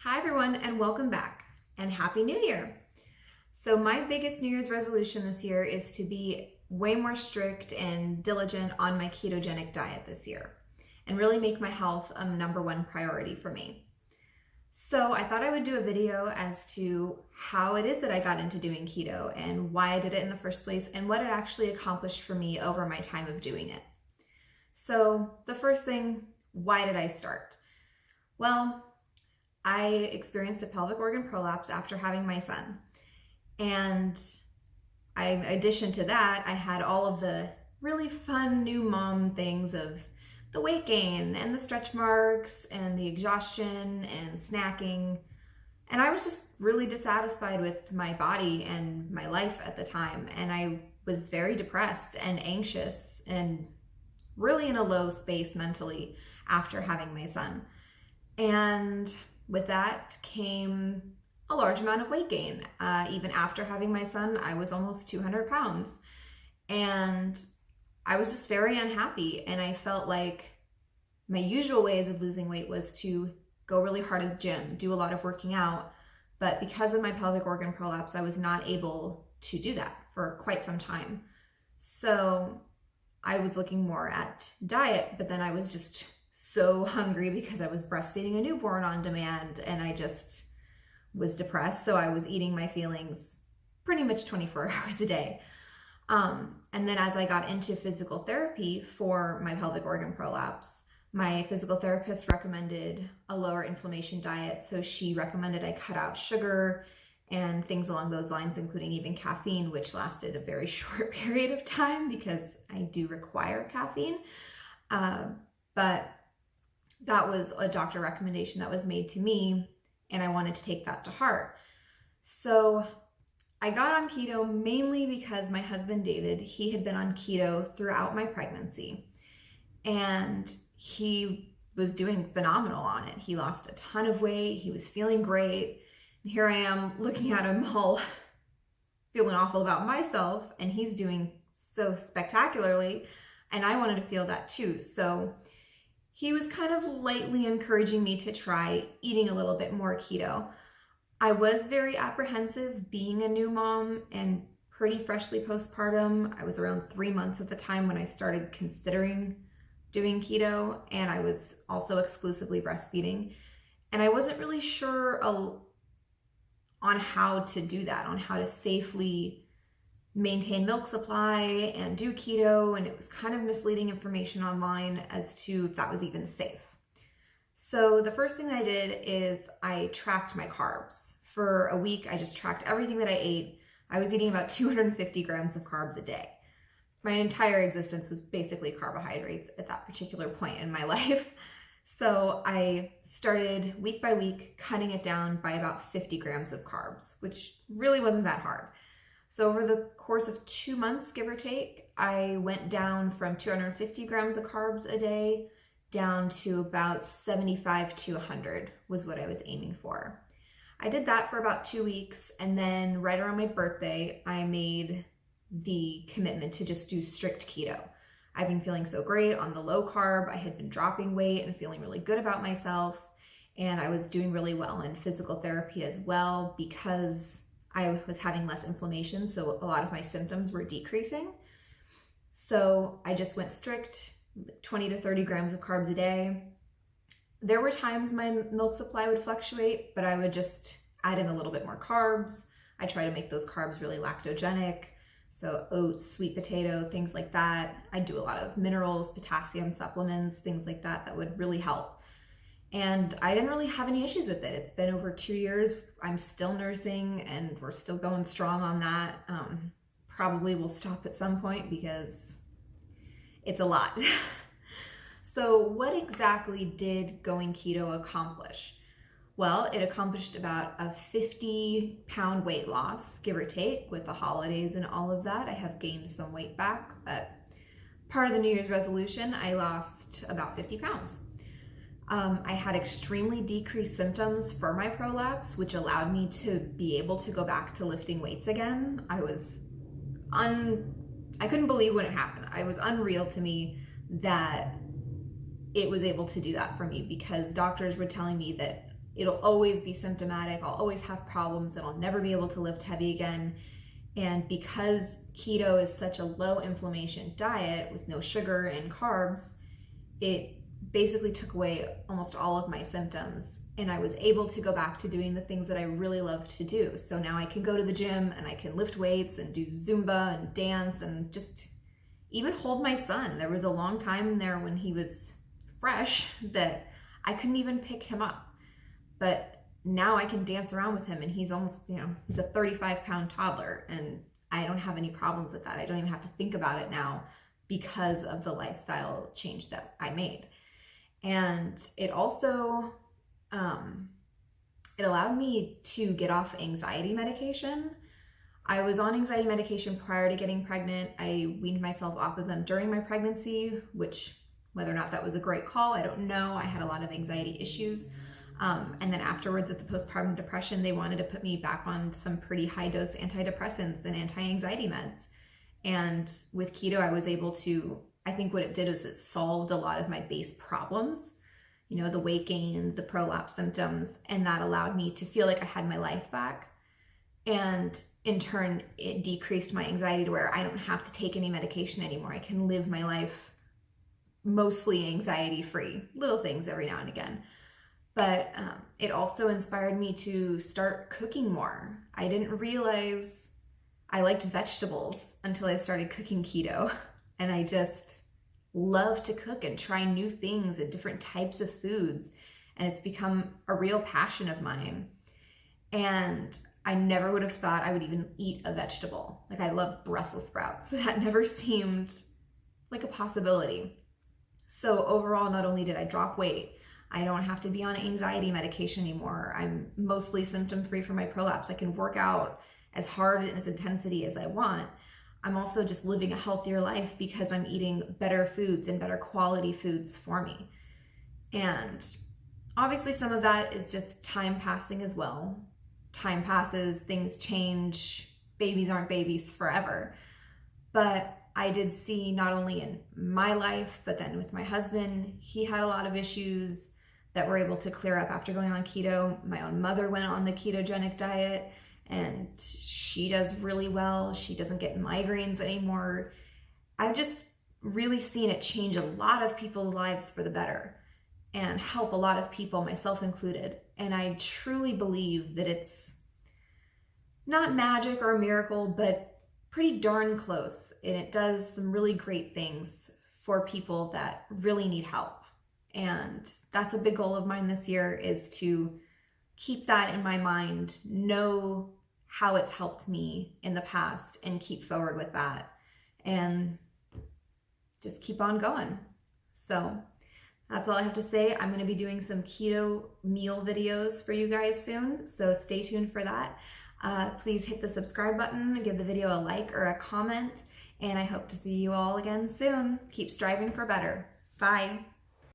Hi everyone, and welcome back, and Happy New Year. So my biggest New Year's resolution this year is to be way more strict and diligent on my ketogenic diet this year and really make my health a number one priority for me. So I thought I would do a video as to how it is that I got into doing keto and why I did it in the first place and what it actually accomplished for me over my time of doing it. So the first thing, why did I start? Well, I experienced a pelvic organ prolapse after having my son. And in addition to that, I had all of the really fun new mom things of the weight gain and the stretch marks and the exhaustion and snacking. And I was just really dissatisfied with my body and my life at the time. And I was very depressed and anxious and really in a low space mentally after having my son. And with that came a large amount of weight gain. Even after having my son, I was almost 200 pounds. And I was just very unhappy. And I felt like my usual ways of losing weight was to go really hard at the gym, do a lot of working out. But because of my pelvic organ prolapse, I was not able to do that for quite some time. So I was looking more at diet, but then I was just so hungry because I was breastfeeding a newborn on demand and I just was depressed. So I was eating my feelings pretty much 24 hours a day. And then as I got into physical therapy for my pelvic organ prolapse, my physical therapist recommended a lower inflammation diet. So she recommended I cut out sugar and things along those lines, including even caffeine, which lasted a very short period of time because I do require caffeine. But that was a doctor recommendation that was made to me, and I wanted to take that to heart. So I got on keto mainly because my husband David, he had been on keto throughout my pregnancy, and he was doing phenomenal on it. He lost a ton of weight. He was feeling great. And here I am looking at him all feeling awful about myself, and he's doing so spectacularly, and I wanted to feel that too. So he was kind of lightly encouraging me to try eating a little bit more keto. I was very apprehensive being a new mom and pretty freshly postpartum. I was around 3 months at the time when I started considering doing keto, and I was also exclusively breastfeeding. And I wasn't really sure on how to do that, on how to safely maintain milk supply and do keto, and it was kind of misleading information online as to if that was even safe. So the first thing that I did is I tracked my carbs. For a week, I just tracked everything that I ate. I was eating about 250 grams of carbs a day. My entire existence was basically carbohydrates at that particular point in my life. So I started week by week cutting it down by about 50 grams of carbs, which really wasn't that hard. So over the course of 2 months, give or take, I went down from 250 grams of carbs a day down to about 75 to 100 was what I was aiming for. I did that for about 2 weeks, and then right around my birthday, I made the commitment to just do strict keto. I've been feeling so great on the low carb. I had been dropping weight and feeling really good about myself, and I was doing really well in physical therapy as well because I was having less inflammation, so a lot of my symptoms were decreasing. So I just went strict, 20 to 30 grams of carbs a day. There were times my milk supply would fluctuate, but I would just add in a little bit more carbs. I try to make those carbs really lactogenic, so oats, sweet potato, things like that. I do a lot of minerals, potassium supplements, things like that that would really help. And I didn't really have any issues with it. It's been over 2 years. I'm still nursing and we're still going strong on that. Probably will stop at some point because it's a lot. So what exactly did going keto accomplish? Well, it accomplished about a 50-pound weight loss, give or take, with the holidays and all of that. I have gained some weight back, but part of the New Year's resolution, I lost about 50 pounds. I had extremely decreased symptoms for my prolapse, which allowed me to be able to go back to lifting weights again. I couldn't believe when it happened. It was unreal to me that it was able to do that for me because doctors were telling me that it'll always be symptomatic. I'll always have problems and I'll never be able to lift heavy again. And because keto is such a low inflammation diet with no sugar and carbs, it basically took away almost all of my symptoms. And I was able to go back to doing the things that I really loved to do. So now I can go to the gym and I can lift weights and do Zumba and dance and just even hold my son. There was a long time there when he was fresh that I couldn't even pick him up. But now I can dance around with him, and he's almost, he's a 35-pound toddler, and I don't have any problems with that. I don't even have to think about it now because of the lifestyle change that I made. And it also, it allowed me to get off anxiety medication. I was on anxiety medication prior to getting pregnant. I weaned myself off of them during my pregnancy, which whether or not that was a great call, I don't know. I had a lot of anxiety issues. And then afterwards with the postpartum depression, they wanted to put me back on some pretty high dose antidepressants and anti-anxiety meds. And with keto, I was able to, I think what it did is it solved a lot of my base problems, the weight gain, the prolapse symptoms, and that allowed me to feel like I had my life back. And in turn, it decreased my anxiety to where I don't have to take any medication anymore. I can live my life mostly anxiety-free, little things every now and again. But it also inspired me to start cooking more. I didn't realize I liked vegetables until I started cooking keto. And I just love to cook and try new things and different types of foods. And it's become a real passion of mine. And I never would have thought I would even eat a vegetable. Like, I love Brussels sprouts. That never seemed like a possibility. So overall, not only did I drop weight, I don't have to be on anxiety medication anymore. I'm mostly symptom-free from my prolapse. I can work out as hard and as intensity as I want. I'm also just living a healthier life because I'm eating better foods and better quality foods for me. And obviously some of that is just time passing as well. Time passes, things change, babies aren't babies forever. But I did see not only in my life, but then with my husband, he had a lot of issues that were able to clear up after going on keto. My own mother went on the ketogenic diet and she does really well. She doesn't get migraines anymore. I've just really seen it change a lot of people's lives for the better and help a lot of people, myself included. And I truly believe that it's not magic or a miracle, but pretty darn close. And it does some really great things for people that really need help. And that's a big goal of mine this year, is to keep that in my mind, know how it's helped me in the past, and keep forward with that and just keep on going. So that's all I have to say. I'm going to be doing some keto meal videos for you guys soon, so stay tuned for that. Please hit the subscribe button, give the video a like or a comment, and I hope to see you all again soon. Keep striving for better. Bye.